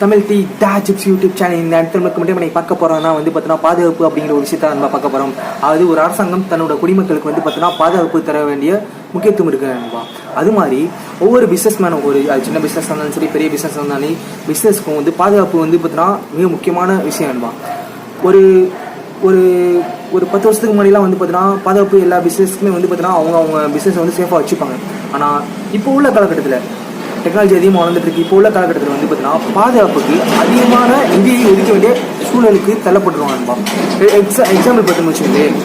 தமிழ் டி ஜிப்ஸ் YouTube channel இந்த இடத்துல மட்டும் நம்ம பார்க்க போகிறோம்னா வந்து பார்த்தீங்கன்னா பாதுகாப்பு அப்படிங்கிற ஒரு விஷயத்தை நம்ம பார்க்க போகிறோம். அது ஒரு அரசாங்கம் தன்னோட குடிமக்களுக்கு வந்து பார்த்தீங்கன்னா பாதுகாப்பு தர வேண்டிய முக்கியத்துவம் இருக்குன்பா. அது மாதிரி ஒவ்வொரு பிஸ்னஸ் மேனும் ஒரு சின்ன பிஸ்னஸ் இருந்தாலும் சரி பெரிய பிஸ்னஸ் இருந்தாலும் பிஸ்னஸ்க்கும் வந்து பாதுகாப்பு வந்து பார்த்தீங்கன்னா மிக முக்கியமான விஷயம்பா. ஒரு ஒரு ஒரு 10 வருஷத்துக்கு முன்னாடிலாம் வந்து பார்த்தீங்கன்னா பாதுகாப்பு எல்லா பிஸ்னஸ்க்குமே வந்து பார்த்தீங்கன்னா அவங்க பிஸ்னஸை வந்து சேஃபாக வச்சுப்பாங்க. ஆனால் இப்போ உள்ள காலகட்டத்தில் டெக்னாலஜி அதிகமாக வளர்ந்துட்டு இருக்கு. இப்போ உள்ள காலகட்டத்தில் வந்து பார்த்தீங்கன்னா பாதுகாப்புக்கு அதிகமான நிதியை ஒதுக்க வேண்டிய சூழலுக்கு தள்ளப்பட்டுருவாங்கப்பா. எக்ஸாம்பிள் பார்த்தோம்னு வச்சுக்கோங்களேன்,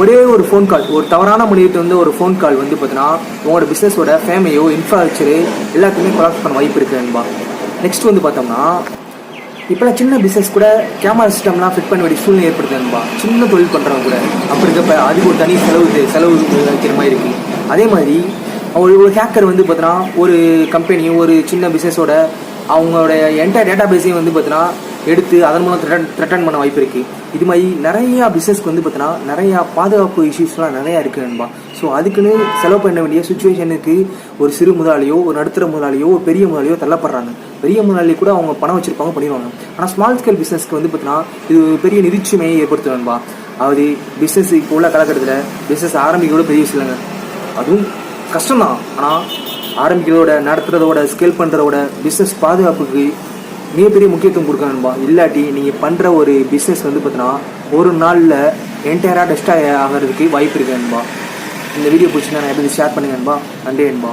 ஒரே ஒரு ஃபோன் கால், ஒரு தவறான முடிவுட்டு வந்து ஒரு ஃபோன் கால் வந்து பார்த்தீங்கன்னா உங்களோட பிஸ்னஸோட ஃபேமையோ இன்ஃப்ராஸ்ட்ரக்சரு எல்லாத்தையுமே கொலாப்ஸ் பண்ண வாய்ப்பு இருக்குன்பா. நெக்ஸ்ட் வந்து பார்த்தோம்னா இப்போலாம் சின்ன பிஸ்னஸ் கூட கேமரா சிஸ்டம்லாம் ஃபிட் பண்ண வேண்டிய சூழ்நிலை ஏற்படுத்துன்பா. சின்ன தொழில் பண்ணுறவங்க கூட அப்படி இருக்கப்ப அதுக்கு ஒரு தனி செலவு வைக்கிற மாதிரி இருக்குது. அதே மாதிரி ஒரு ஹேக்கர் வந்து பார்த்தீங்கன்னா ஒரு கம்பெனியும் ஒரு சின்ன பிஸ்னஸோட அவங்களோட என்டையர் டேட்டா பேஸையும் வந்து பார்த்தீங்கன்னா எடுத்து அதன் மூலம் த்ரெட்டன் பண்ண வாய்ப்பு இருக்குது. இது மாதிரி நிறையா பிஸ்னஸ்க்கு வந்து பார்த்தீங்கன்னா நிறையா பாதுகாப்பு இஷ்யூஸ்லாம் நிறையா இருக்குன்பா. ஸோ அதுக்குன்னு செலவு பண்ண வேண்டிய சுச்சுவேஷனுக்கு ஒரு சிறு முதலாளியோ ஒரு நடுத்தர முதலாளியோ ஒரு பெரிய முதலாளியோ தள்ளப்படுறாங்க. பெரிய முதலாளி கூட அவங்க பணம் வச்சுருப்பாங்க பண்ணிடுவாங்க. ஆனால் ஸ்மால் ஸ்கேல் பிஸ்னஸ்க்கு வந்து பார்த்தீங்கன்னா இது பெரிய நிதிச்சுமையை ஏற்படுத்துவேன்பா. அதாவது பிஸ்னஸ் இப்போ உள்ள காலகட்டத்தில் பிஸ்னஸ் ஆரம்பிக்கிறோட பெரிய விஷயம் இல்லைங்க, அதுவும் கஷ்டம்தான். ஆனால் ஆரம்பிக்கிறதோட நடத்துறதோட ஸ்கேல் பண்ணுறதோட பிஸ்னஸ் பாதுகாப்புக்கு மிகப்பெரிய முக்கியத்துவம் கொடுக்கணும்பா. இல்லாட்டி நீங்கள் பண்ணுற ஒரு பிஸ்னஸ் வந்து பார்த்தீங்கன்னா ஒரு நாளில் என்டையராக டெஸ்டாக ஆகிறதுக்கு வாய்ப்பு இருக்குன்பா. இந்த வீடியோ பிடிச்சிருந்தா நான் எப்படி ஷேர் பண்ணுங்கன்பா. நன்றி என்பா.